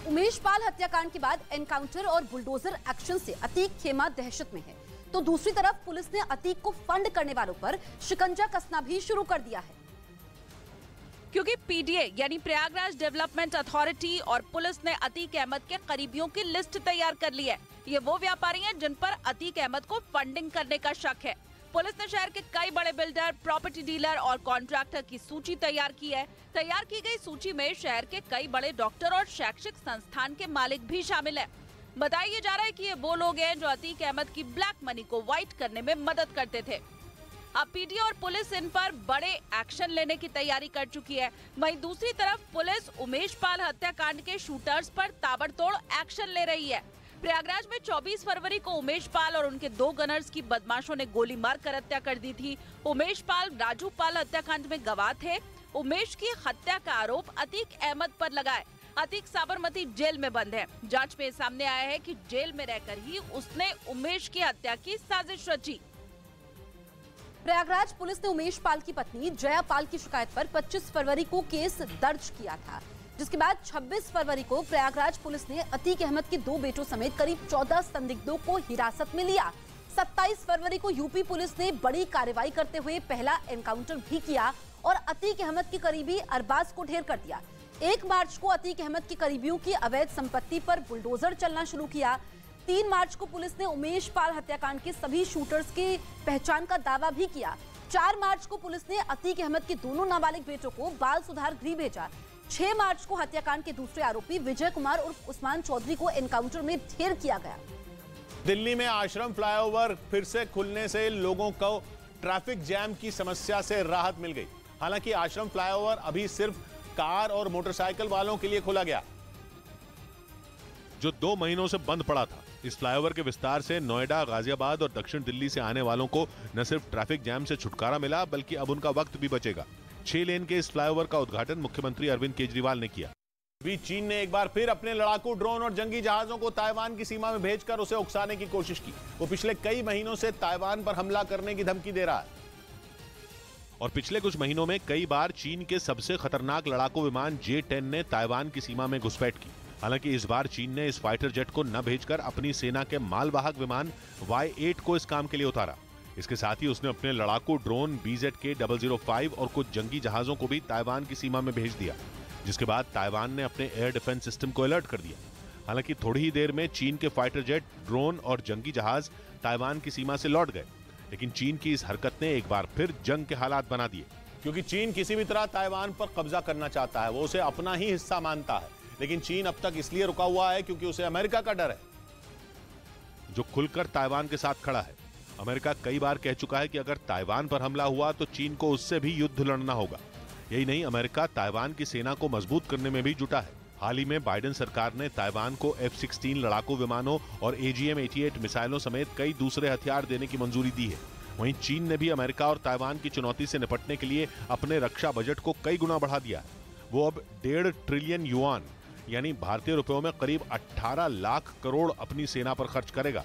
उमेश पाल हत्याकांड के बाद एनकाउंटर और बुलडोजर एक्शन से अतीक खेमा दहशत में है, तो दूसरी तरफ पुलिस ने अतीक को फंड करने वालों पर शिकंजा कसना भी शुरू कर दिया है। क्योंकि पीडीए यानी प्रयागराज डेवलपमेंट अथॉरिटी और पुलिस ने अतीक अहमद के करीबियों की लिस्ट तैयार कर ली है। ये वो व्यापारी हैं जिन पर अतीक अहमद को फंडिंग करने का शक है। पुलिस ने शहर के कई बड़े बिल्डर, प्रॉपर्टी डीलर और कॉन्ट्रैक्टर की सूची तैयार की है। तैयार की गई सूची में शहर के कई बड़े डॉक्टर और शैक्षिक संस्थान के मालिक भी शामिल हैं। बताया जा रहा है कि ये वो लोग हैं जो अतीक अहमद की ब्लैक मनी को व्हाइट करने में मदद करते थे। अब पीडीए और पुलिस इन पर बड़े एक्शन लेने की तैयारी कर चुकी है। वहीं दूसरी तरफ पुलिस उमेश पाल हत्याकांड के शूटर्स पर ताबड़तोड़ एक्शन ले रही है। प्रयागराज में 24 फरवरी को उमेश पाल और उनके 2 गनर्स की बदमाशों ने गोली मारकर हत्या कर दी थी। उमेश पाल राजू पाल हत्याकांड में गवाह थे। उमेश की हत्या का आरोप अतीक अहमद पर लगा है। अतीक साबरमती जेल में बंद है। जांच में सामने आया है कि जेल में रहकर ही उसने उमेश की हत्या की साजिश रची। प्रयागराज पुलिस ने उमेश पाल की पत्नी जया पाल की शिकायत पर 25 फरवरी को केस दर्ज किया था, जिसके बाद 26 फरवरी को प्रयागराज पुलिस ने अतीक अहमद के 2 बेटों समेत करीब 14 संदिग्धों को हिरासत में लिया। 27 फरवरी को यूपी पुलिस ने बड़ी कार्रवाई करते हुए पहला एनकाउंटर भी किया और अतीक अहमद के करीबी अरबाज को ढेर कर दिया। 1 मार्च को अतीक अहमद के करीबियों की अवैध संपत्ति पर बुलडोजर चलना शुरू किया। 3 मार्च को पुलिस ने उमेश पाल हत्याकांड के सभी शूटर्स की पहचान का दावा भी किया। 4 मार्च को पुलिस ने अतीक अहमद के दोनों नाबालिग बेटों को बाल सुधार गृह भेजा। 6 मार्च को हत्याकांड के दूसरे आरोपी विजय कुमार उर्फ उस्मान चौधरी को एनकाउंटर में ढेर किया गया। दिल्ली में आश्रम फ्लाईओवर फिर से खुलने से लोगों को ट्रैफिक जैम की समस्या से राहत मिल गई। हालांकि आश्रम फ्लाईओवर अभी सिर्फ कार और मोटरसाइकिल वालों के लिए खोला गया, जो 2 महीनों से बंद पड़ा था। इस फ्लाईओवर के विस्तार से नोएडा, गाजियाबाद और दक्षिण दिल्ली से आने वालों को न सिर्फ ट्रैफिक जैम से छुटकारा मिला, बल्कि अब उनका वक्त भी बचेगा। 6 लेन के इस फ्लाईओवर का उद्घाटन मुख्यमंत्री अरविंद केजरीवाल ने किया। भी चीन ने एक बार फिर अपने लड़ाकू ड्रोन और जंगी जहाजों को ताइवान की सीमा में भेजकर उसे उकसाने की कोशिश की। वो पिछले कई महीनों से ताइवान पर हमला करने की धमकी दे रहा है और पिछले कुछ महीनों में कई बार चीन के सबसे खतरनाक लड़ाकू विमान J-10 ने ताइवान की सीमा में घुसपैठ की। हालांकि इस बार चीन ने इस फाइटर जेट को न भेजकर अपनी सेना के मालवाहक विमान Y-8 को इस काम के लिए उतारा। इसके साथ ही उसने अपने लड़ाकू ड्रोन BZK-005 और कुछ जंगी जहाजों को भी ताइवान की सीमा में भेज दिया, जिसके बाद ताइवान ने अपने एयर डिफेंस सिस्टम को अलर्ट कर दिया। हालांकि थोड़ी ही देर में चीन के फाइटर जेट, ड्रोन और जंगी जहाज ताइवान की सीमा से लौट गए, लेकिन चीन की इस हरकत ने एक बार फिर जंग के हालात बना दिए। क्योंकि चीन किसी भी तरह ताइवान पर कब्जा करना चाहता है, वो उसे अपना ही हिस्सा मानता है। लेकिन चीन अब तक इसलिए रुका हुआ है क्योंकि उसे अमेरिका का डर है, जो खुलकर ताइवान के साथ खड़ा है। अमेरिका कई बार कह चुका है कि अगर ताइवान पर हमला हुआ तो चीन को उससे भी युद्ध लड़ना होगा। यही नहीं, अमेरिका ताइवान की सेना को मजबूत करने में भी जुटा है। हाल ही में बाइडेन सरकार ने ताइवान को F-16 लड़ाकू विमानों और AGM-88 मिसाइलों समेत कई दूसरे हथियार देने की मंजूरी दी है। वहीं चीन ने भी अमेरिका और ताइवान की चुनौती से निपटने के लिए अपने रक्षा बजट को कई गुना बढ़ा दिया है। वो अब 1.5 ट्रिलियन युआन यानी भारतीय रुपयों में करीब 18 लाख करोड़ अपनी सेना पर खर्च करेगा।